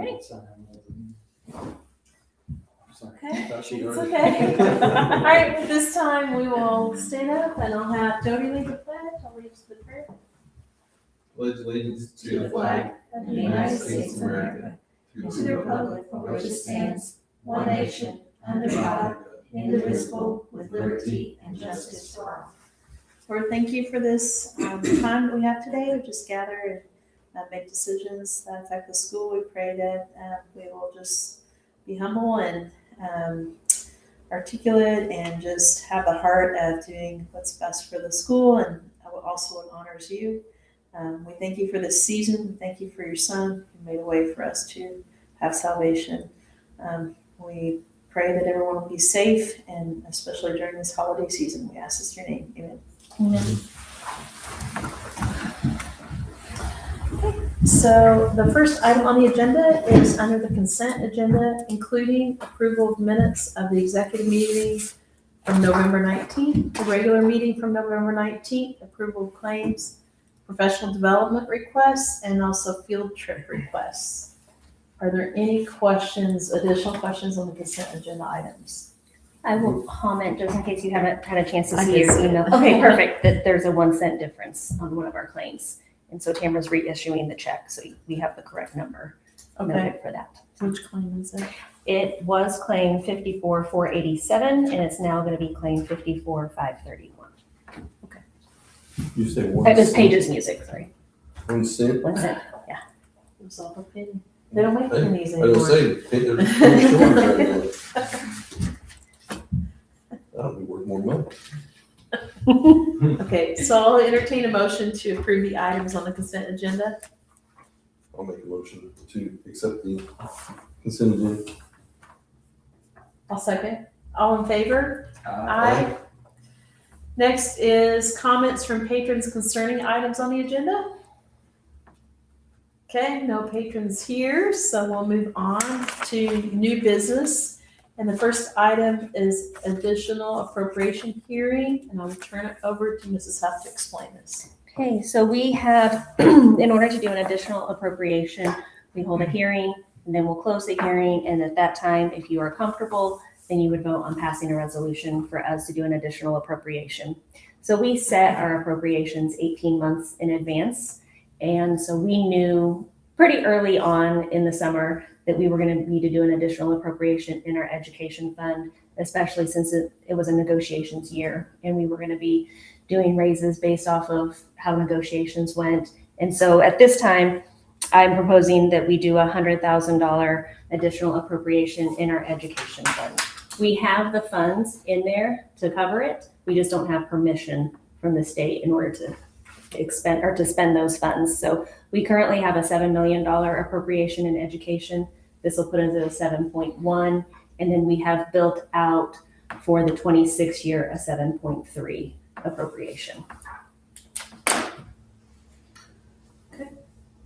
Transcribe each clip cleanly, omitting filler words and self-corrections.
right. Okay. Thought she It's already- okay. All right, at this time, we will stand up and I'll have Jody lead the pledge. I'll lead us to the prayer. Pledge allegiance To the flag of the United States of America, and to the republic for which it stands, one nation, under God, indivisible, with liberty and justice for all. Lord, thank you for this time that we have today to just gather and make decisions that affect the school. We pray that we will just be humble and articulate and just have the heart of doing what's best for the school and also what honors you. We thank you for this season. We thank you for your son who made a way for us to have salvation. We pray that everyone will be safe, and especially during this holiday season. We ask this in your name. Amen. Amen. So the first item on the agenda is under the consent agenda, including approval of minutes of the executive meeting from November 19th, the regular meeting from November 19th, approval of claims, professional development requests, and also field trip requests. Are there any questions, additional questions on the consent agenda items? I will comment just in case you haven't had a chance to I see did your see it. email. Okay, perfect, that there's a 1 cent difference on one of our claims. And so Tamara's reissuing the check, so we have the correct number Okay, noted for that. which claim is it? It was claim 54,487, and it's now gonna be claim 54,531. You say one. It was cent? Page's Music, sorry. 1 cent? 1 cent. It was all a penny. They don't make pennies I was anymore. saying, there's 20 stores out there. That'll be worth more money. Okay, so I'll entertain a motion to approve the items on the consent agenda. I'll make a motion to accept the consent agenda. I'll second. All in favor? Aye. Next is comments from patrons concerning items on the agenda. Okay, no patrons here, so we'll move on to new business. And the first item is additional appropriation hearing, and I will turn it over to Mrs. Huff to explain this. Okay, so we have, in order to do an additional appropriation, we hold a hearing, and then we'll close the hearing, and at that time, if you are comfortable, then you would vote on passing a resolution for us to do an additional appropriation. So we set our appropriations 18 months in advance, and so we knew pretty early on in the summer that we were going to need to do an additional appropriation in our education fund, especially since it was a negotiations year, and we were going to be doing raises based off of how negotiations went. And so at this time, I'm proposing that we do a $100,000 additional appropriation in our education fund. We have the funds in there to cover it. We just don't have permission from the state in order to expend or to spend those funds. So we currently have a $7 million appropriation in education. This will put us at a 7.1, and then we have built out for the 26 year a 7.3 appropriation.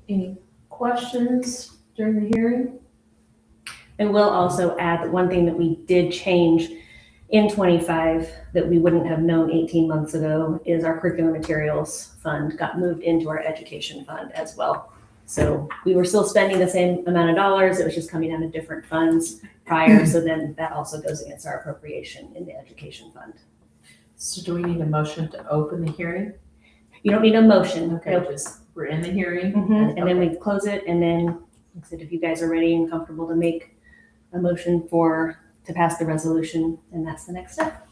Any questions during the hearing? And we'll also add that one thing that we did change in 25 that we wouldn't have known 18 months ago is our curriculum materials fund got moved into our education fund as well. So we were still spending the same amount of dollars. It was just coming out of different funds prior. So then that also goes against our appropriation in the education fund. So do we need a motion to open the hearing? You don't need a motion. Okay, Nope. just, we're in the hearing. And then we close it, and then, like I said, if you guys are ready and comfortable to make a motion to pass the resolution, then that's the next step.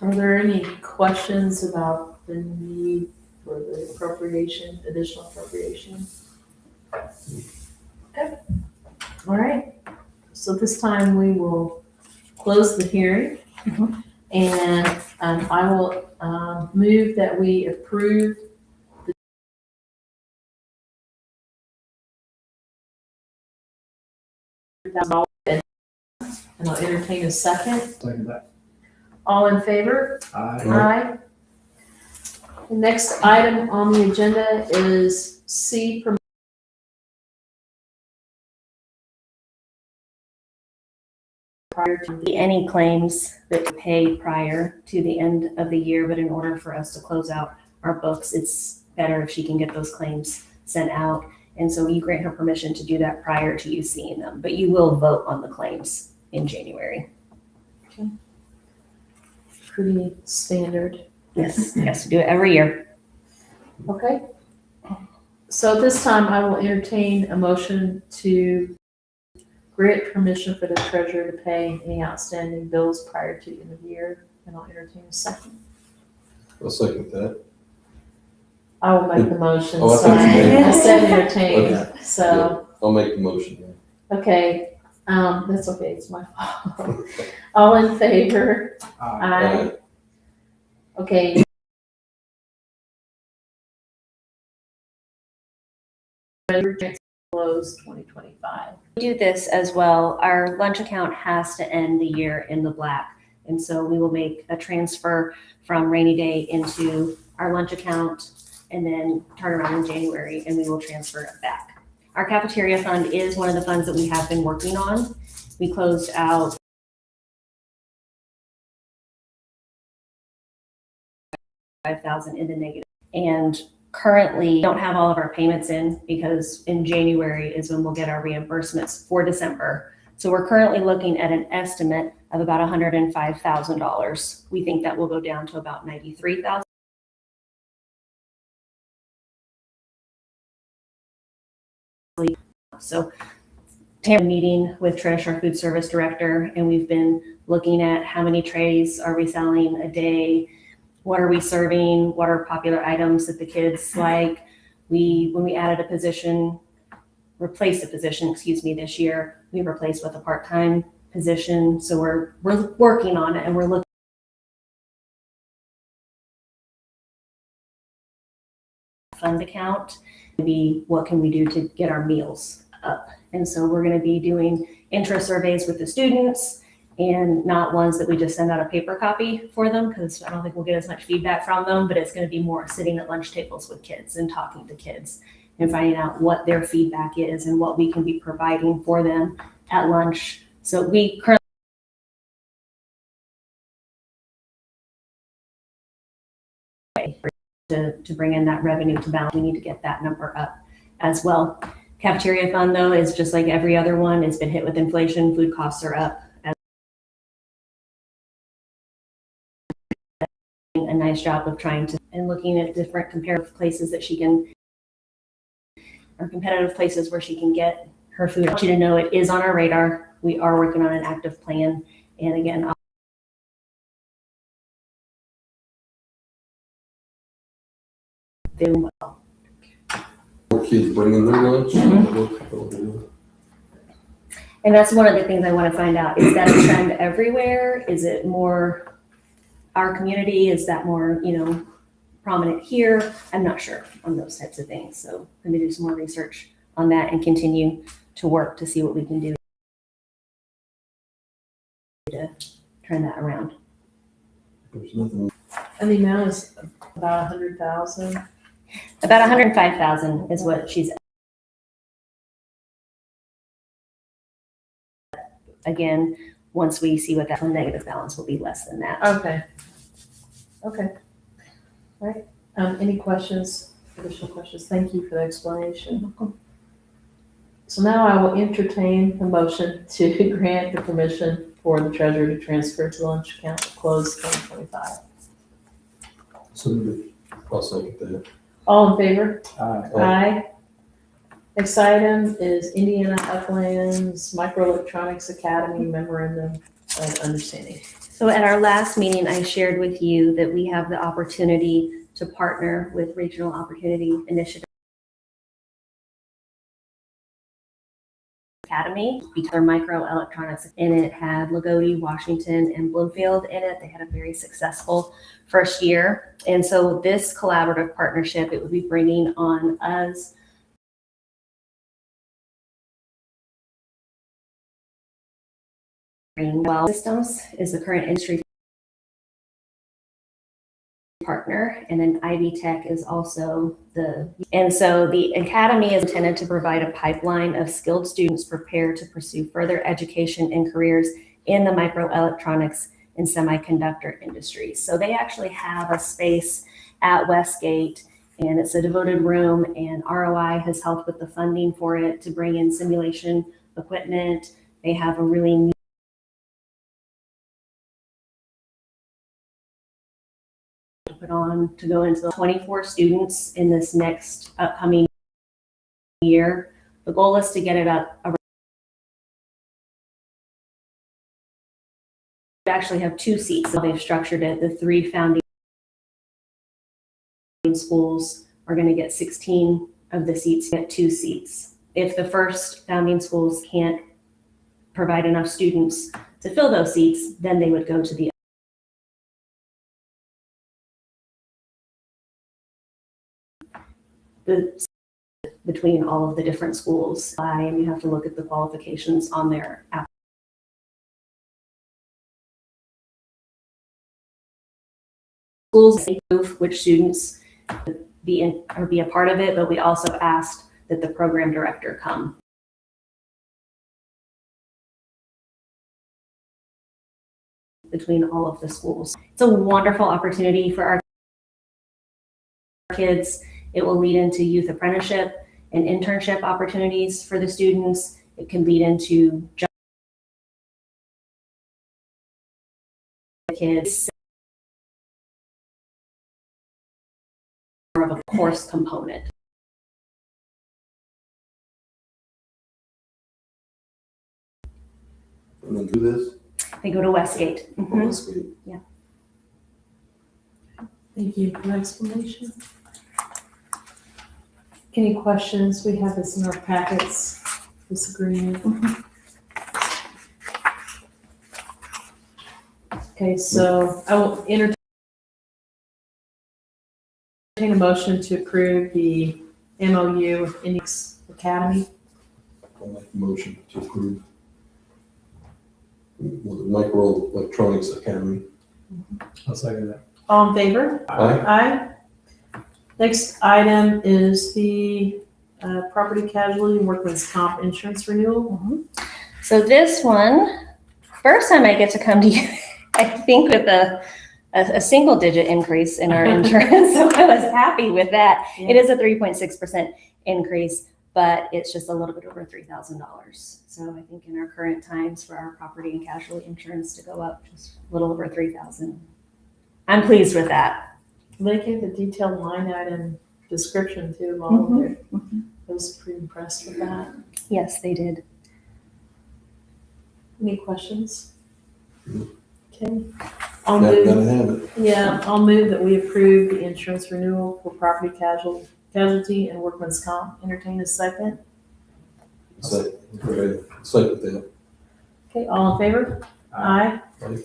Are there any questions about the need for the appropriation, additional appropriation? Okay, all right. So this time we will close the hearing. Mhm. And I will move that we approve the $1,000, and I'll entertain a second. Second that. All in favor? Aye. Aye. The next item on the agenda is C, prior to the Any claims that we pay prior to the end of the year, but in order for us to close out our books, it's better if she can get those claims sent out. And so you grant her permission to do that prior to you seeing them, but you will vote on the claims in January. Pretty standard. Yes, yes, we do it every year. Okay. So at this time, I will entertain a motion to grant permission for the treasurer to pay any outstanding bills prior to the end of the year, and I'll entertain a second. I'll second that. I will make the motion, Oh, I so thought you made it. I said entertain, Okay. so, I'll make the motion then. okay, that's okay, it's my fault. All in favor? Aye. Okay. Close 2025. We do this as well. Our lunch account has to end the year in the black. And so we will make a transfer from rainy day into our lunch account and then turn around in January and we will transfer it back. Our cafeteria fund is one of the funds that we have been working on. We closed out $5,000 in the negative. And currently don't have all of our payments in because in January is when we'll get our reimbursements for December. So we're currently looking at an estimate of about $105,000. We think that will go down to about $93,000. So Tam meeting with Trish, our food service director, and we've been looking at how many trays are we selling a day, what are we serving, what are popular items that the kids like. When we added replaced a position, this year, we replaced with a part-time position. So we're working on it and we're looking at fund account, maybe what can we do to get our meals up. And so we're going to be doing interest surveys with the students, and not ones that we just send out a paper copy for them, because I don't think we'll get as much feedback from them, but it's going to be more sitting at lunch tables with kids and talking to kids and finding out what their feedback is and what we can be providing for them at lunch. So we currently to bring in that revenue to balance, we need to get that number up as well. Cafeteria fund, though, is just like every other one. It's been hit with inflation. Food costs are up. A nice job of trying to and looking at different comparative places that she can, or competitive places where she can get her food. I want you to know it is on our radar. We are working on an active plan. And again, doing well. More kids bringing their lunch. And that's one of the things I want to find out. Is that a trend everywhere? Is it more our community? Is that more, prominent here? I'm not sure on those types of things. So I'm going to do some more research on that and continue to work to see what we can do to turn that around. There's nothing. And the amount is about 100,000. About 105,000 is what she's. Again, once we see what that negative balance will be, less than that. Okay. All right. Any questions, additional questions? Thank you for the explanation. So now I will entertain a motion to grant the permission for the treasurer to transfer to lunch account close 2025. So I'll second that. All in favor? Aye. Aye. Next item is Indiana Uplands Microelectronics Academy Memorandum of Understanding. So at our last meeting, I shared with you that we have the opportunity to partner with Regional Opportunity Initiative Academy, because our microelectronics in it had Lagodi, Washington, and Bloomfield in it. They had a very successful first year. And so this collaborative partnership, it would be bringing on us Well Systems is the current industry partner, and then Ivy Tech is also and so the academy is intended to provide a pipeline of skilled students prepared to pursue further education and careers in the microelectronics and semiconductor industries. So they actually have a space at Westgate, and it's a devoted room, and ROI has helped with the funding for it to bring in simulation equipment. They have a really neat to put on to go into the 24 students in this next upcoming year. The goal is to get it up. We actually have 2 seats. So they've structured it. The 3 founding schools are going to get 16 of the seats, get 2 seats. If the first founding schools can't provide enough students to fill those seats, then they would go to the between all of the different schools. And you have to look at the qualifications on their app. Schools approve which students be in or be a part of it, but we also asked that the program director come. Between all of the schools. It's a wonderful opportunity for our kids. It will lead into youth apprenticeship and internship opportunities for the students. It can lead into job kids. More of a course component. And then do this? They go to Westgate. Oh, that's great. Thank you for the explanation. Any questions? We have this in our packets, this agreement. Okay, so I will entertain a motion to approve the MOU with Index Academy. I'll make a motion to approve with the Microelectronics Academy. I'll second that. All in favor? Aye. Aye. Next item is the property casualty and workman's comp insurance renewal. So this one, first time I get to come to you, I think with a single digit increase in our insurance. So I was happy with that. Yeah. It is a 3.6% increase, but it's just a little bit over $3,000. So I think in our current times for our property and casualty insurance to go up just a little over $3,000. I'm pleased with that. They gave the detailed line item description too of all of it. I was pretty impressed with that. Yes, they did. Any questions? No. Okay. I'll Gotta move, have it. yeah, I'll move that we approve the insurance renewal for property casualty and workman's comp. Entertain a second. Second, okay, second that. Okay, all in favor? Aye. Aye.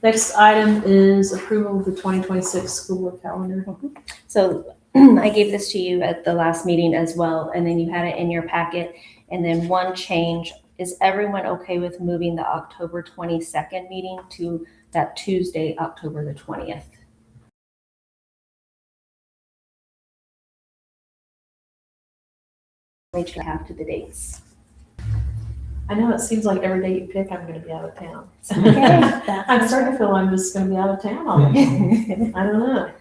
Next item is approval of the 2026 school board calendar. So I gave this to you at the last meeting as well, and then you had it in your packet. And then one change, is everyone okay with moving the October 22nd meeting to that Tuesday, October the 20th? Make sure I have to the dates. I know it seems like every day you pick, I'm gonna be out of town. Okay. I'm starting to feel I'm just gonna be out of town all day. We I don't know.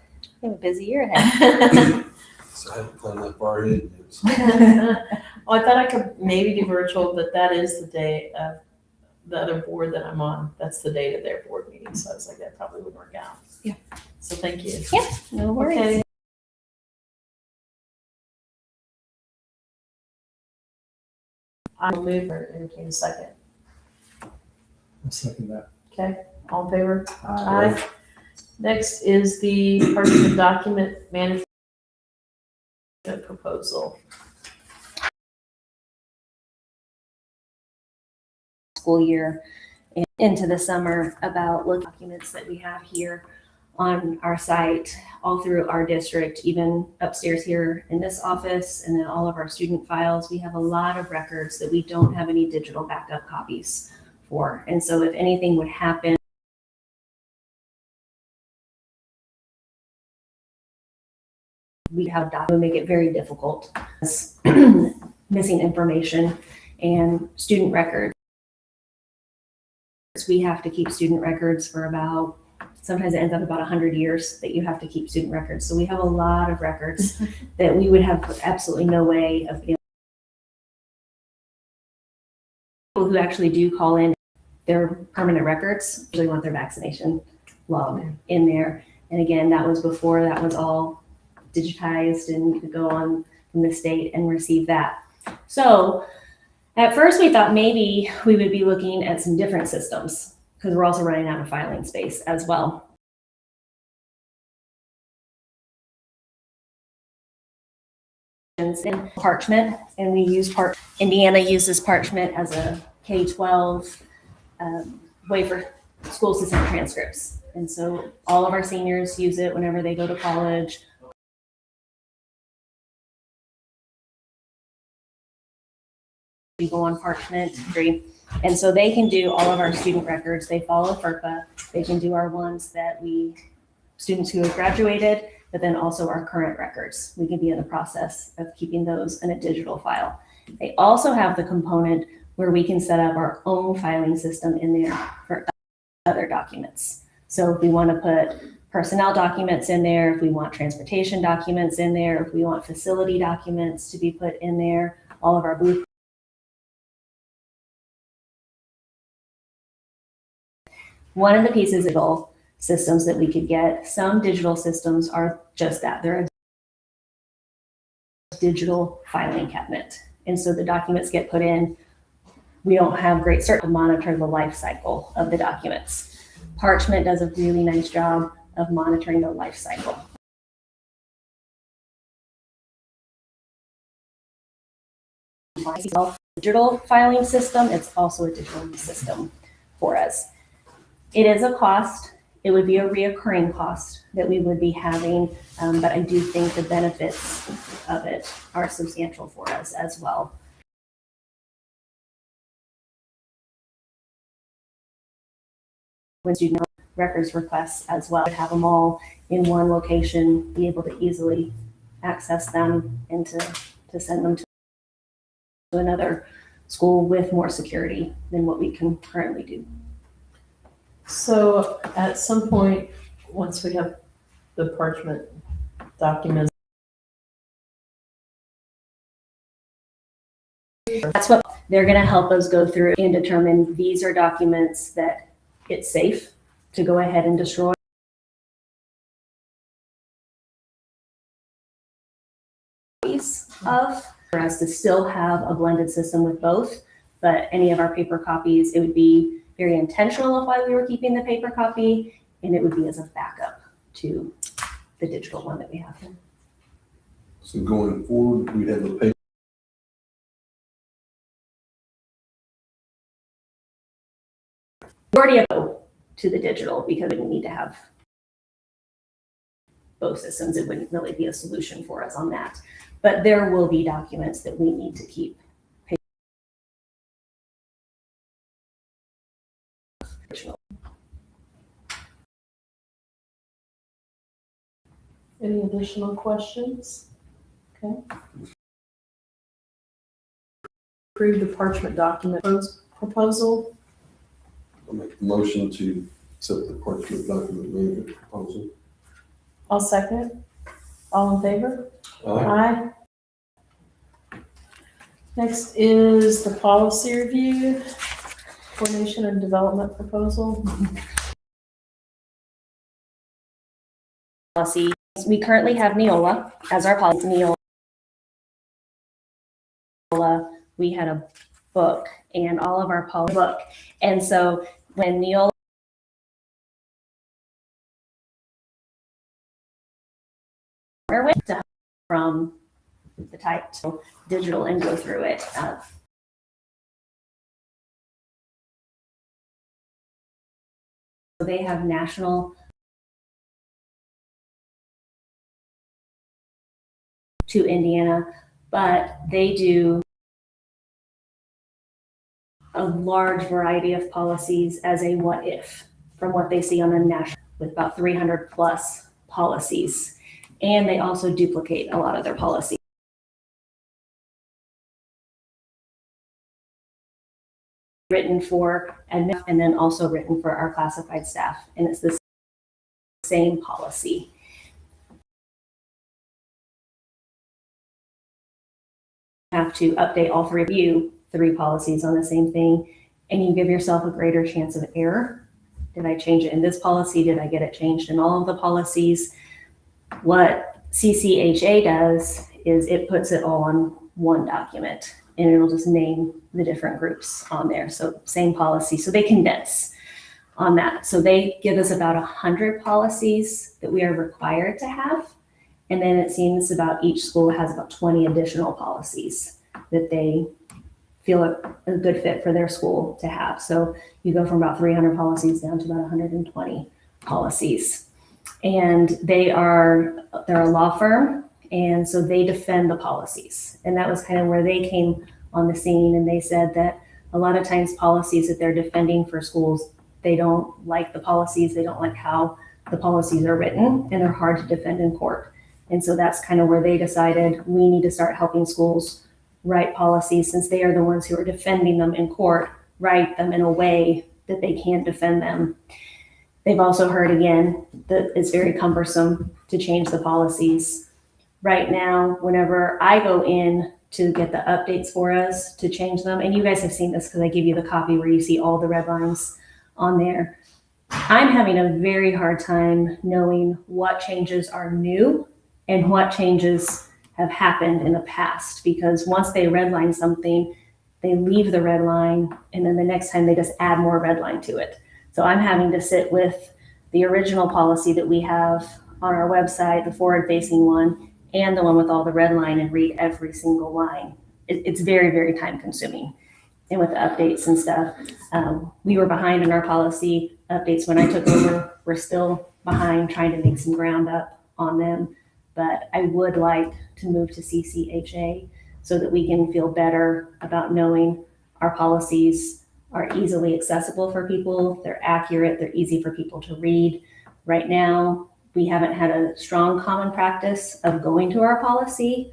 have a busy year ahead. So I haven't planned that far ahead. Well, I thought I could maybe do virtual, but that is the day of the other board that I'm on. That's the date of their board meeting. So I was like, that probably wouldn't work out. Yeah. So thank you. Yeah, no worries. Okay. I'll move or entertain a second. I'll second that. Okay, all in favor? Aye. Next is the partial document management proposal. School year and into the summer about look documents that we have here on our site, all through our district, even upstairs here in this office, and then all of our student files. We have a lot of records that we don't have any digital backup copies for. And so if anything would happen, we have would make it very difficult. Missing information and student records. We have to keep student records for about sometimes it ends up about 100 years that you have to keep student records. So we have a lot of records that we would have absolutely no way of being people who actually do call in their permanent records usually want their vaccination log in there. And again, that was before that was all digitized and you could go on from the state and receive that. So at first we thought maybe we would be looking at some different systems because we're also running out of filing space as well. In Parchment, and we use Indiana uses Parchment as a K-12 way for schools to send transcripts. And so all of our seniors use it whenever they go to college. We go on Parchment, and so they can do all of our student records. They follow FERPA. They can do our ones that students who have graduated, but then also our current records. We can be in the process of keeping those in a digital file. They also have the component where we can set up our own filing system in there for other documents. So if we want to put personnel documents in there, if we want transportation documents in there, if we want facility documents to be put in there, all of our blueprints. One of the pieces of systems that we could get, some digital systems are just that. They're a digital filing cabinet. And so the documents get put in. We don't have great cert to monitor the life cycle of the documents. Parchment does a really nice job of monitoring the life cycle. Digital filing system, it's also a digital system for us. It is a cost. It would be a reoccurring cost that we would be having, but I do think the benefits of it are substantial for us as well. When student records requests as well, have them all in one location, be able to easily access them and to send them to another school with more security than what we can currently do. So at some point, once we have the Parchment documents, that's what they're going to help us go through and determine these are documents that it's safe to go ahead and destroy. Of for us to still have a blended system with both, but any of our paper copies, it would be very intentional of why we were keeping the paper copy, and it would be as a backup to the digital one that we have. So going forward, we have the paper. We already go to the digital because we need to have both systems. It wouldn't really be a solution for us on that. But there will be documents that we need to keep. any additional questions? Okay. Approve the Parchment document proposal. I'll make the motion to accept the Parchment document management proposal. I'll second. All in favor? Aye. Aye. Next is the policy review, coordination and development proposal. Policy. We currently have Neola as our policy. Neola, we had a book and all of our policy book. And so when Neola went to from the type to digital and go through it. So they have national to Indiana, but they do a large variety of policies as a what if from what they see on the national with about 300 plus policies. And they also duplicate a lot of their policies. Written for and then also written for our classified staff. And it's this same policy. Have to update all three of you, 3 policies on the same thing, and you give yourself a greater chance of error. Did I change it in this policy? Did I get it changed in all of the policies? What CCHA does is it puts it all on one document, and it'll just name the different groups on there. So same policy. So they condense on that. So they give us about 100 policies that we are required to have. And then it seems about each school has about 20 additional policies that they feel a good fit for their school to have. So you go from about 300 policies down to about 120 policies. And they're a law firm, and so they defend the policies. And that was kind of where they came on the scene, and they said that a lot of times policies that they're defending for schools, they don't like the policies, they don't like how the policies are written, and they're hard to defend in court. And so that's kind of where they decided we need to start helping schools write policies, since they are the ones who are defending them in court, write them in a way that they can defend them. They've also heard again that it's very cumbersome to change the policies. Right now, whenever I go in to get the updates for us to change them, and you guys have seen this because I give you the copy where you see all the red lines on there, I'm having a very hard time knowing what changes are new and what changes have happened in the past, because once they redline something, they leave the red line, and then the next time they just add more red line to it. So I'm having to sit with the original policy that we have on our website, the forward-facing one, and the one with all the red line, and read every single line. It's very, very time-consuming. And with the updates and stuff, we were behind in our policy updates when I took over. We're still behind trying to make some ground up on them. But I would like to move to CCHA so that we can feel better about knowing our policies are easily accessible for people. They're accurate. They're easy for people to read. Right now, we haven't had a strong common practice of going to our policy,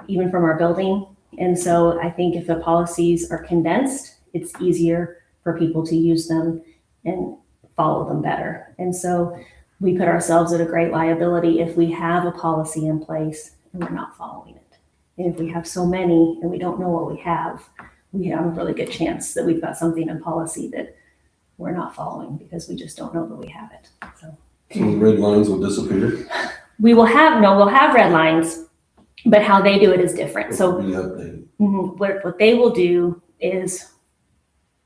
even from our building. And so I think if the policies are condensed, it's easier for people to use them and follow them better. And so we put ourselves at a great liability if we have a policy in place and we're not following it. And if we have so many and we don't know what we have a really good chance that we've got something in policy that we're not following because we just don't know that we have it. So the red lines will disappear. we'll have red lines, but how they do it is different. So It'll be updated. what they will do is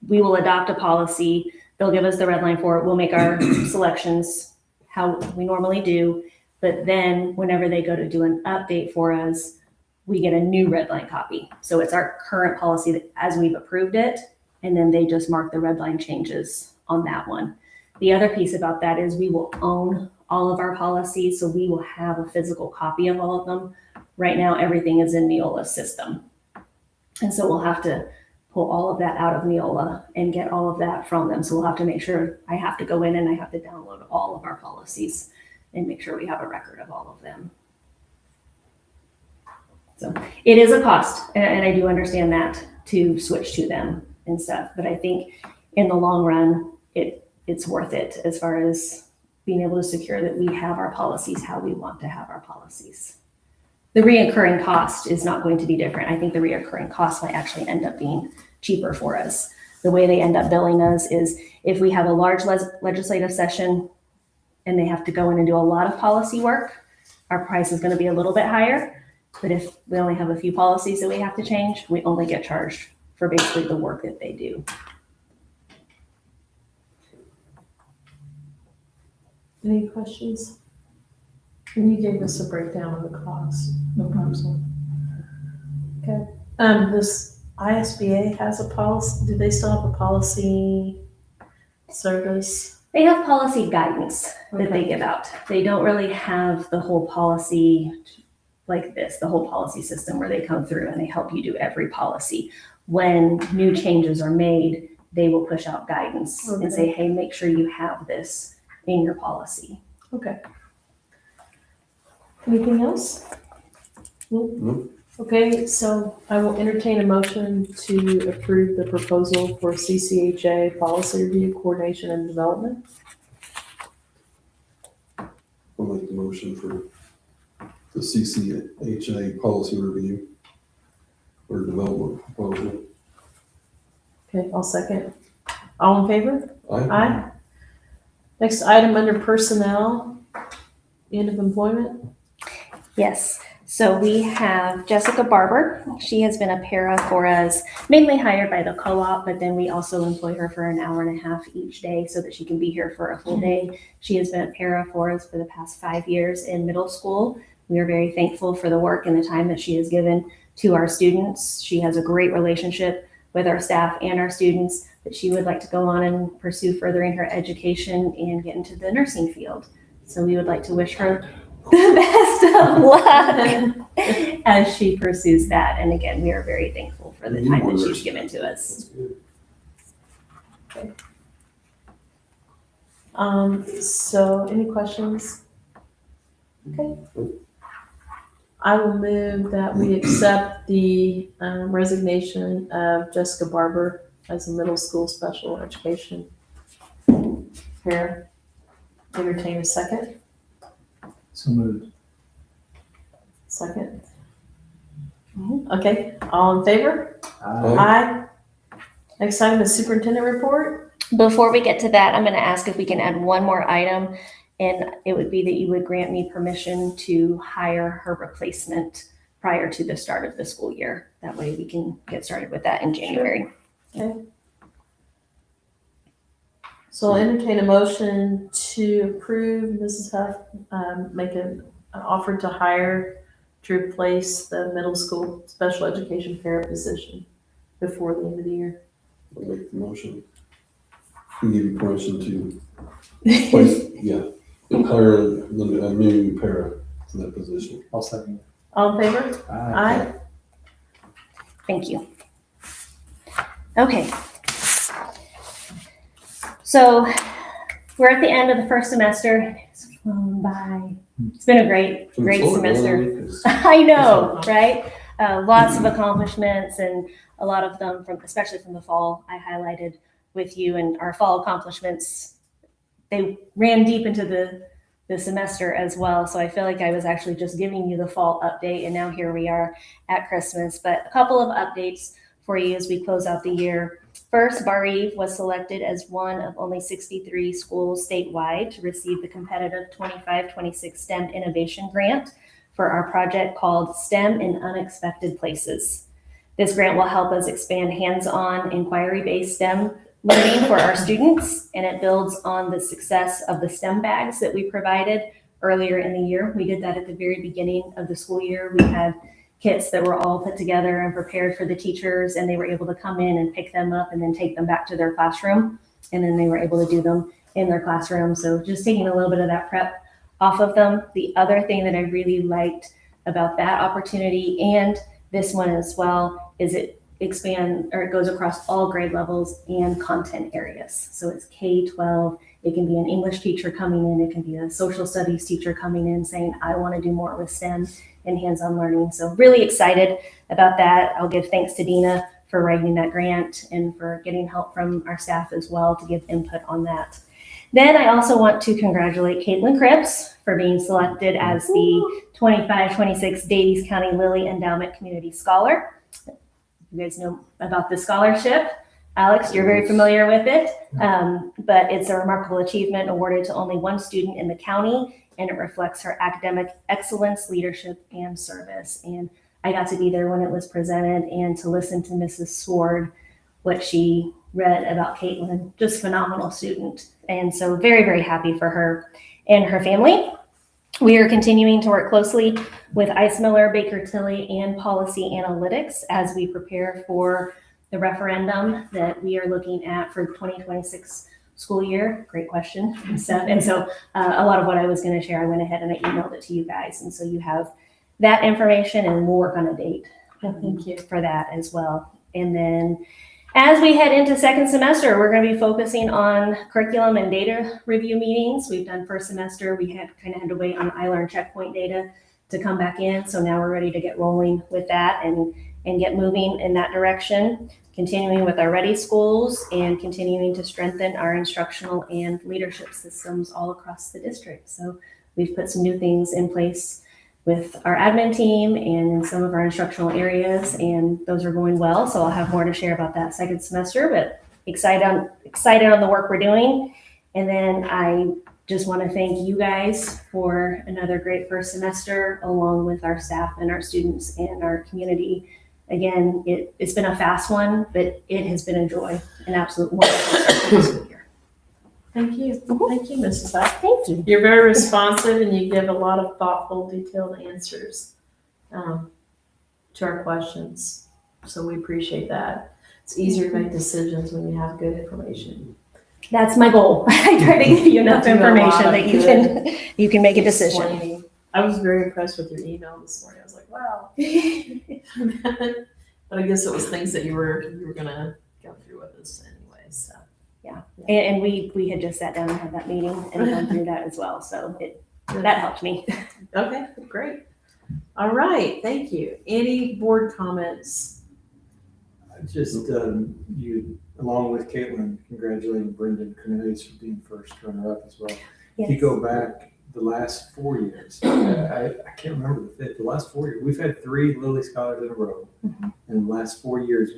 we will adopt a policy. They'll give us the red line for it. We'll make our selections how we normally do. But then whenever they go to do an update for us, we get a new red line copy. So it's our current policy that, as we've approved it, and then they just mark the red line changes on that one. The other piece about that is we will own all of our policies, so we will have a physical copy of all of them. Right now, everything is in Neola's system. And so we'll have to pull all of that out of Neola and get all of that from them. So we'll have to make sure I have to go in and I have to download all of our policies and make sure we have a record of all of them. So it is a cost, and I do understand that, to switch to them and stuff. But I think in the long run, it's worth it as far as being able to secure that we have our policies how we want to have our policies. The reoccurring cost is not going to be different. I think the reoccurring cost might actually end up being cheaper for us. The way they end up billing us is if we have a large legislative session and they have to go in and do a lot of policy work, our price is going to be a little bit higher. But if we only have a few policies that we have to change, we only get charged for basically the work that they do. Any questions? And you gave us a breakdown of the cost. No problem. Okay. This ISBA has a policy. Do they still have a policy service? They have policy guidance that they give out. They don't really have the whole policy like this, the whole policy system where they come through and they help you do every policy. When new changes are made, they will push out guidance and say, hey, make sure you have this in your policy. Okay. Anything else? No. Okay, so I will entertain a motion to approve the proposal for CCHA policy review, coordination, and development. I'll make the motion for the CCHA policy review or development proposal. Okay, I'll second. All in favor? Aye. Aye. Next item under personnel, end of employment. Yes. So we have Jessica Barber. She has been a para for us, mainly hired by the co-op, but then we also employ her for an hour and a half each day so that she can be here for a full day. She has been a para for us for the past 5 years in middle school. We are very thankful for the work and the time that she has given to our students. She has a great relationship with our staff and our students, but she would like to go on and pursue furthering her education and get into the nursing field. So we would like to wish her the best of luck as she pursues that. And again, we are very thankful for the time that she's given to us. That's good. So any questions? Okay. I will move that we accept the resignation of Jessica Barber as a middle school special education para. Entertain a second. So moved. Second. Okay, all in favor? Aye. Aye. Next item is superintendent report. Before we get to that, I'm going to ask if we can add one more item, and it would be that you would grant me permission to hire her replacement prior to the start of the school year. That way we can get started with that in January. Okay. So I'll entertain a motion to approve Mrs. Huff, make an offer to hire to replace the middle school special education para position before the end of the year. I'll make the motion. We give you permission to place, hire a new para for that position. I'll second All in favor? it. Aye. Thank you. Okay. So we're at the end of the first semester. It's flown by. It's been a great semester. I know, right? Lots of accomplishments, and a lot of them especially from the fall, I highlighted with you, and our fall accomplishments, they ran deep into the semester as well. So I feel like I was actually just giving you the fall update, and now here we are at Christmas. But a couple of updates for you as we close out the year. First, Barr-Reeve was selected as one of only 63 schools statewide to receive the competitive 25-26 STEM Innovation Grant for our project called STEM in Unexpected Places. This grant will help us expand hands-on inquiry-based STEM learning for our students, and it builds on the success of the STEM bags that we provided earlier in the year. We did that at the very beginning of the school year. We had kits that were all put together and prepared for the teachers, and they were able to come in and pick them up and then take them back to their classroom, and then they were able to do them in their classroom. So just taking a little bit of that prep off of them. The other thing that I really liked about that opportunity and this one as well is it goes across all grade levels and content areas. So it's K-12. It can be an English teacher coming in. It can be a social studies teacher coming in saying, I want to do more with STEM and hands-on learning. So really excited about that. I'll give thanks to Dina for writing that grant and for getting help from our staff as well to give input on that. Then I also want to congratulate Caitlin Cripps for being selected as the 25-26 Davies County Lilly Endowment Community Scholar. You guys know about the scholarship. Alex, you're very familiar with it, but it's a remarkable achievement awarded to only one student in the county, and it reflects her academic excellence, leadership, and service. And I got to be there when it was presented and to listen to Mrs. Sword, what she read about Caitlin, just phenomenal student. And so very, very happy for her and her family. We are continuing to work closely with Ice Miller, Baker Tilly, and Policy Analytics as we prepare for the referendum that we are looking at for the 2026 school year. Great question and stuff. And so a lot of what I was going to share, I went ahead and I emailed it to you guys. And so you have that information, and we'll work on a date Thank you. for that as well. And then as we head into second semester, we're going to be focusing on curriculum and data review meetings. We've done first semester. We had to wait on iLearn checkpoint data to come back in. So now we're ready to get rolling with that and get moving in that direction, continuing with our Ready Schools and continuing to strengthen our instructional and leadership systems all across the district. So We've put some new things in place with our admin team and in some of our instructional areas, and those are going well. So I'll have more to share about that second semester, but excited on the work we're doing. And then I just want to thank you guys for another great first semester, along with our staff and our students and our community. Again, it's been a fast one, but it has been a joy, an absolute wonderful start to the school year. Thank you. Thank you, Mrs. Beck. Thank you. You're very responsive and you give a lot of thoughtful, detailed answers to our questions. So we appreciate that. It's easier to make decisions when you have good information. That's my goal. I try to give you enough You do a lot information of that you can make a decision. Explaining. I was very impressed with your email this morning. I was like, wow. But I guess it was things that you were gonna go through with us anyway. So And we had just sat down and had that meeting and gone through that as well. So that helped me. okay, great. All right, thank you. Any board comments? Just, you, along with Caitlin, congratulating Brendan Cornelius for being first runner-up as well. If you go back the last 4 years, I can't remember the fifth, the last 4 years, we've had 3 Lilly Scholars in a row. Mhm. And the last 4 years,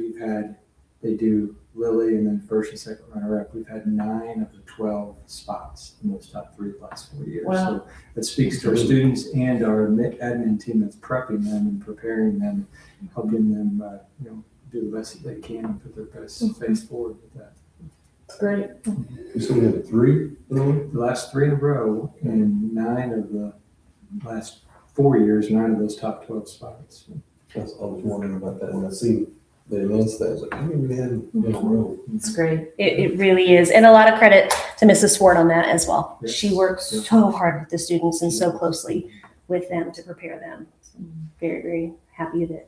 they do Lilly and then first and second runner-up. We've had 9 of the 12 spots in those top 3 the last 4 years. Wow. So that speaks to our students and our admin team that's prepping them and preparing them, helping them, do the best that they can and put their best face forward with that. Great. You said we had 3 in a row? The last 3 in a row, and 9 of the last 4 years, 9 of those top 12 spots. I was wondering about that, and I seen they announced that. I was like, I never really had it in a row. It's great. It really is. And a lot of credit to Mrs. Swart on that as well. Yes. She works Yes. so hard with the students and so closely with them to prepare them. So very, very happy that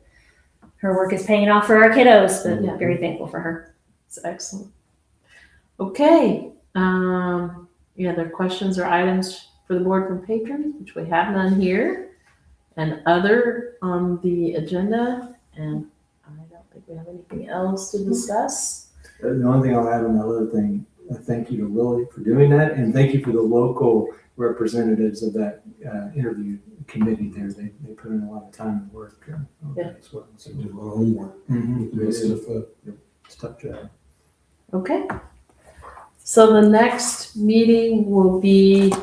her work is paying off for our kiddos, but Yeah. very thankful for her. It's excellent. Okay. Any other questions or items for the board from patrons, which we have none here, and other on the agenda, and I don't think we have anything else to discuss. The only thing I'll add on that other thing, thank you to Lily for doing that, and thank you for the local representatives of that interview committee there. They put in a lot of time and work on that as well. So, They did a lot of homework. mhm. Good stuff. It's a tough job. Okay. So the next meeting will be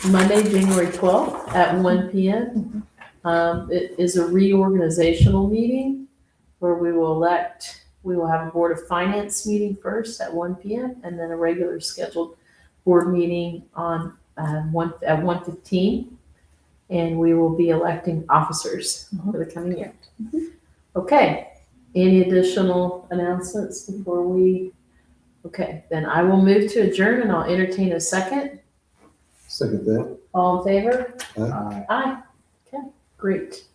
Monday, January 12th at 1 p.m. It is a reorganizational meeting where we will have a Board of Finance meeting first at 1 p.m. and then a regular scheduled board meeting at 1:15. And we will be electing officers for the coming year. Okay. Any additional announcements before we? Okay, then I will move to adjourn and I'll entertain a second. Second that. All in favor? Aye. Aye. Okay, great.